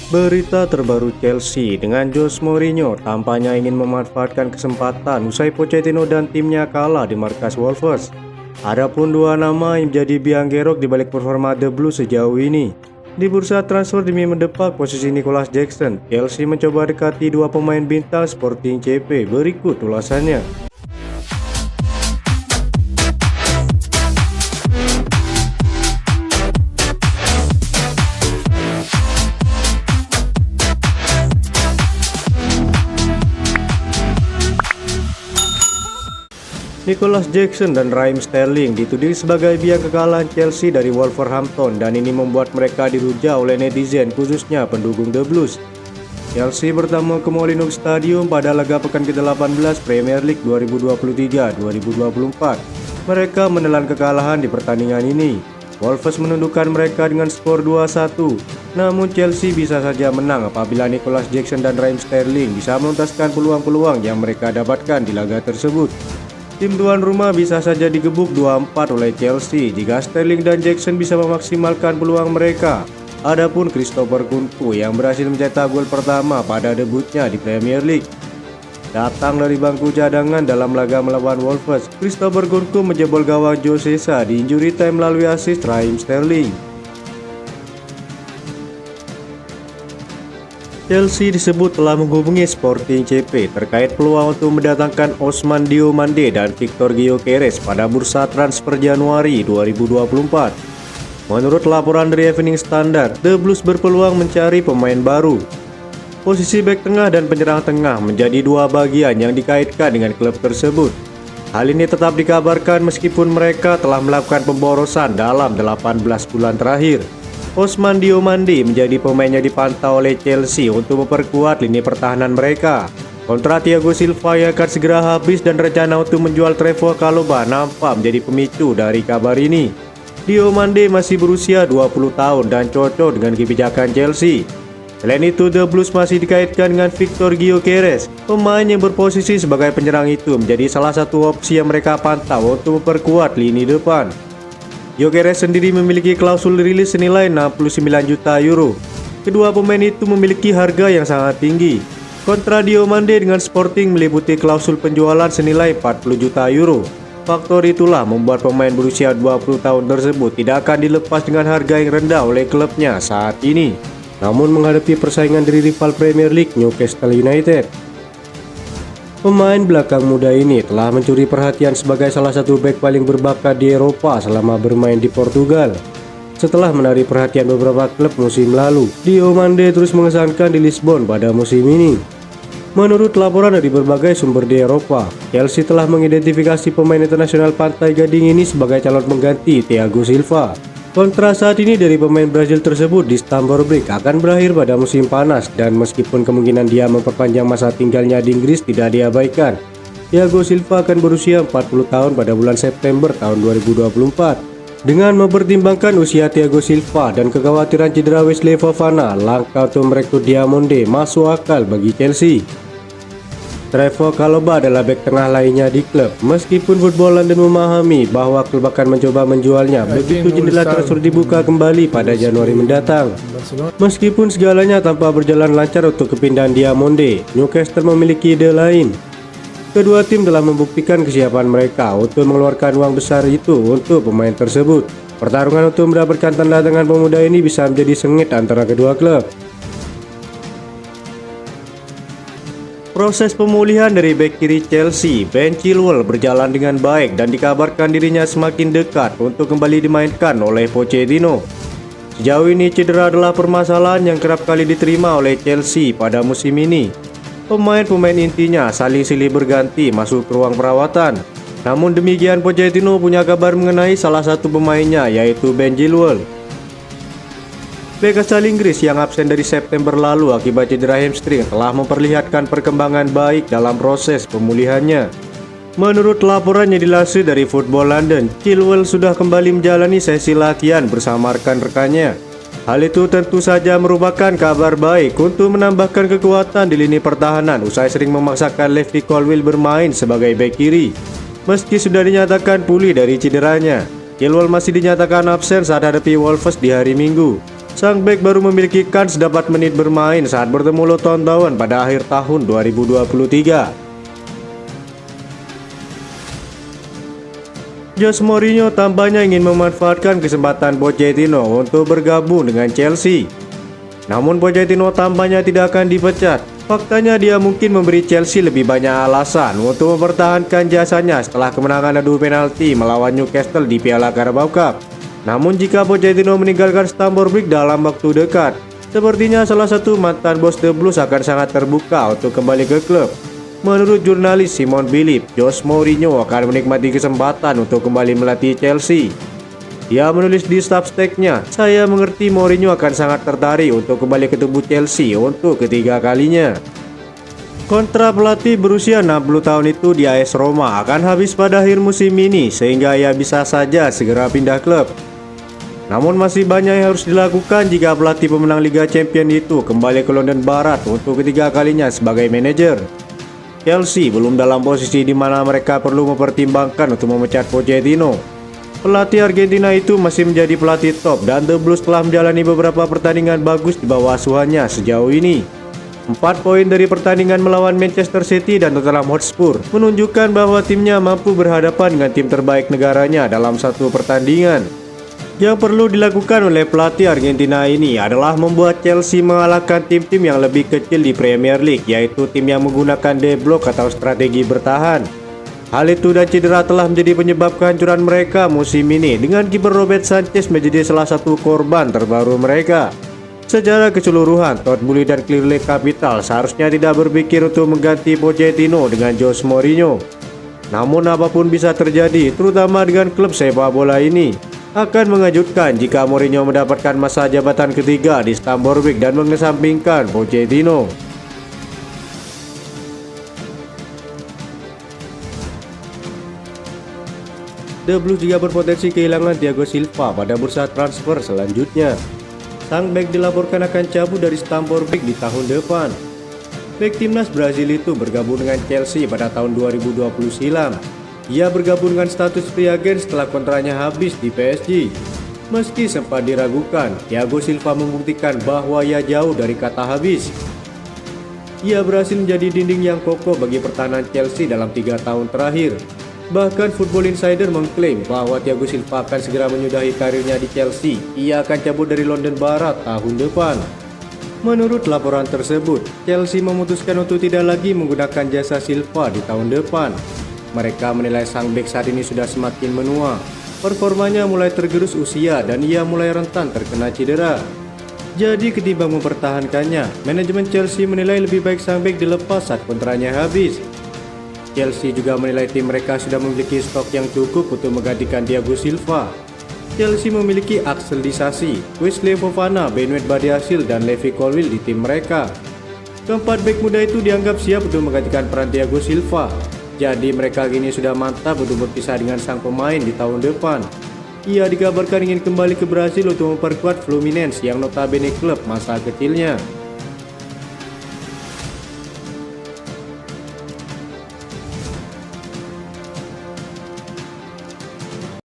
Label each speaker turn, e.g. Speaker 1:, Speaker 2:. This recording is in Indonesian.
Speaker 1: Berita terbaru Chelsea dengan Jose Mourinho tampaknya ingin memanfaatkan kesempatan usai Pochettino dan timnya kalah di markas Wolves. Adapun dua nama yang menjadi biang gerok di balik performa The Blues sejauh ini. Di bursa transfer demi mendepak posisi Nicholas Jackson, Chelsea mencoba dekati dua pemain bintang Sporting CP. Berikut ulasannya. Nicholas Jackson dan Raheem Sterling dituding sebagai biang kekalahan Chelsea dari Wolverhampton dan ini membuat mereka diruja oleh netizen khususnya pendukung The Blues. Chelsea bertamu ke Molineux Stadium pada laga pekan ke-18 Premier League 2023-2024. Mereka menelan kekalahan di pertandingan ini. Wolves menundukkan mereka dengan skor 2-1. Namun Chelsea bisa saja menang apabila Nicholas Jackson dan Raheem Sterling bisa menuntaskan peluang-peluang yang mereka dapatkan di laga tersebut. Tim tuan rumah bisa saja digebuk 2-4 oleh Chelsea jika Sterling dan Jackson bisa memaksimalkan peluang mereka. Adapun Christopher Nkunku yang berhasil mencetak gol pertama pada debutnya di Premier League. Datang dari bangku cadangan dalam laga melawan Wolves, Christopher Nkunku menjebol gawang Josesa di injury time melalui assist Raheem Sterling. Chelsea disebut telah menghubungi Sporting CP terkait peluang untuk mendatangkan Ousmane Diomande dan Victor Gyökeres pada bursa transfer Januari 2024. Menurut laporan dari Evening Standard, The Blues berpeluang mencari pemain baru. Posisi bek tengah dan penyerang tengah menjadi dua bagian yang dikaitkan dengan klub tersebut. Hal ini tetap dikabarkan meskipun mereka telah melakukan pemborosan dalam 18 bulan terakhir. Ousmane Diomande menjadi pemain yang dipantau oleh Chelsea untuk memperkuat lini pertahanan mereka. Kontrak Thiago Silva yang akan segera habis dan rencana untuk menjual Trevoh Chalobah nampak menjadi pemicu dari kabar ini. Diomande masih berusia 20 tahun dan cocok dengan kebijakan Chelsea. Selain itu, The Blues masih dikaitkan dengan Victor Gyökeres. Pemain yang berposisi sebagai penyerang itu menjadi salah satu opsi yang mereka pantau untuk memperkuat lini depan. Gyökeres sendiri memiliki klausul rilis senilai 69 juta euro. Kedua pemain itu memiliki harga yang sangat tinggi. Kontrak Diomande dengan Sporting meliputi klausul penjualan senilai 40 juta euro. Faktor itulah membuat pemain berusia 20 tahun tersebut tidak akan dilepas dengan harga yang rendah oleh klubnya saat ini. Namun menghadapi persaingan dari rival Premier League Newcastle United, pemain belakang muda ini telah mencuri perhatian sebagai salah satu bek paling berbakat di Eropa selama bermain di Portugal. Setelah menarik perhatian beberapa klub musim lalu, Diomande terus mengesankan di Lisbon pada musim ini. Menurut laporan dari berbagai sumber di Eropa, Chelsea telah mengidentifikasi pemain internasional Pantai Gading ini sebagai calon pengganti Thiago Silva. Kontrak saat ini dari pemain Brazil tersebut di Stamford Bridge akan berakhir pada musim panas dan meskipun kemungkinan dia memperpanjang masa tinggalnya di Inggris tidak diabaikan, Thiago Silva akan berusia 40 tahun pada bulan September tahun 2024. Dengan mempertimbangkan usia Thiago Silva dan kekhawatiran cedera Wesley Fofana, langkah untuk merekrut Diomande masuk akal bagi Chelsea. Trevoh Chalobah adalah bek tengah lainnya di klub. Meskipun Football London memahami bahwa klub akan mencoba menjualnya begitu jendela transfer dibuka kembali pada Januari mendatang. Meskipun segalanya tanpa berjalan lancar untuk kepindahan Diomande, Newcastle memiliki ide lain. Kedua tim telah membuktikan kesiapan mereka untuk mengeluarkan uang besar itu untuk pemain tersebut. Pertarungan untuk mendapatkan tanda tangan pemuda ini bisa menjadi sengit antara kedua klub. Proses pemulihan dari bek kiri Chelsea, Ben Chilwell, berjalan dengan baik dan dikabarkan dirinya semakin dekat untuk kembali dimainkan oleh Pochettino. Sejauh ini cedera adalah permasalahan yang kerap kali diterima oleh Chelsea pada musim ini. Pemain-pemain intinya saling silih berganti masuk ke ruang perawatan. Namun demikian, Pochettino punya kabar mengenai salah satu pemainnya, yaitu Ben Chilwell. Bek asal Inggris yang absen dari September lalu akibat cedera hamstring telah memperlihatkan perkembangan baik dalam proses pemulihannya. Menurut laporan yang dilansir dari Football London, Chilwell sudah kembali menjalani sesi latihan bersama rekan-rekannya. Hal itu tentu saja merupakan kabar baik untuk menambahkan kekuatan di lini pertahanan usai sering memaksakan Levy Colwill bermain sebagai bek kiri. Meski sudah dinyatakan pulih dari cederanya, Chilwell masih dinyatakan absen saat hadapi Wolves di hari Minggu. Sang bek baru memiliki kans dapat menit bermain saat bertemu Luton Town pada akhir tahun 2023. Jose Mourinho tampaknya ingin memanfaatkan kesempatan Pochettino untuk bergabung dengan Chelsea. Namun Pochettino tampaknya tidak akan dipecat. Faktanya dia mungkin memberi Chelsea lebih banyak alasan untuk mempertahankan jasanya setelah kemenangan adu penalti melawan Newcastle di Piala Carabao Cup. Namun jika Pochettino meninggalkan Stamford Bridge dalam waktu dekat, sepertinya salah satu mantan bos The Blues akan sangat terbuka untuk kembali ke klub. Menurut jurnalis Simon Philip, Jose Mourinho akan menikmati kesempatan untuk kembali melatih Chelsea. Dia menulis di Substack-nya, "Saya mengerti Mourinho akan sangat tertarik untuk kembali ke tubuh Chelsea untuk ketiga kalinya." Kontrak pelatih berusia 60 tahun itu di AS Roma akan habis pada akhir musim ini, sehingga ia bisa saja segera pindah klub. Namun masih banyak yang harus dilakukan jika pelatih pemenang Liga Champions itu kembali ke London Barat untuk ketiga kalinya sebagai manajer. Chelsea belum dalam posisi di mana mereka perlu mempertimbangkan untuk memecat Pochettino. Pelatih Argentina itu masih menjadi pelatih top dan The Blues telah menjalani beberapa pertandingan bagus di bawah asuhannya sejauh ini. 4 poin dari pertandingan melawan Manchester City dan Tottenham Hotspur menunjukkan bahwa timnya mampu berhadapan dengan tim terbaik negaranya dalam satu pertandingan. Yang perlu dilakukan oleh pelatih Argentina ini adalah membuat Chelsea mengalahkan tim-tim yang lebih kecil di Premier League, yaitu tim yang menggunakan D-block atau strategi bertahan. Hal itu dan cedera telah menjadi penyebab kehancuran mereka musim ini, dengan kiper Robert Sanchez menjadi salah satu korban terbaru mereka. Secara keseluruhan, Todd Boehly dan Clearlake Capital seharusnya tidak berpikir untuk mengganti Pochettino dengan Jose Mourinho. Namun apapun bisa terjadi, terutama dengan klub sepak bola ini. Akan mengejutkan jika Mourinho mendapatkan masa jabatan ketiga di Stamford Bridge dan mengesampingkan Pochettino. The Blues juga berpotensi kehilangan Thiago Silva pada bursa transfer selanjutnya. Sang bek dilaporkan akan cabut dari Stamford Bridge di tahun depan. Bek timnas Brazil itu bergabung dengan Chelsea pada tahun 2020 silam. Ia bergabung dengan status free agent setelah kontraknya habis di PSG. Meski sempat diragukan, Thiago Silva membuktikan bahwa ia jauh dari kata habis. Ia berhasil menjadi dinding yang kokoh bagi pertahanan Chelsea dalam 3 tahun terakhir. Bahkan Football Insider mengklaim bahwa Thiago Silva akan segera menyudahi karirnya di Chelsea. Ia akan cabut dari London Barat tahun depan. Menurut laporan tersebut, Chelsea memutuskan untuk tidak lagi menggunakan jasa Silva di tahun depan. Mereka menilai sang bek saat ini sudah semakin menua. Performanya mulai tergerus usia dan ia mulai rentan terkena cedera. Jadi ketimbang mempertahankannya, manajemen Chelsea menilai lebih baik sang bek dilepas saat kontraknya habis. Chelsea juga menilai tim mereka sudah memiliki stok yang cukup untuk menggantikan Thiago Silva. Chelsea memiliki Axel Disasi, Wesley Fofana, Benoit Badiashile, dan Levi Colwill di tim mereka. Keempat bek muda itu dianggap siap untuk menggantikan peran Thiago Silva. Jadi mereka kini sudah mantap untuk berpisah dengan sang pemain di tahun depan. Ia dikabarkan ingin kembali ke Brasil untuk memperkuat Fluminense yang notabene klub masa kecilnya.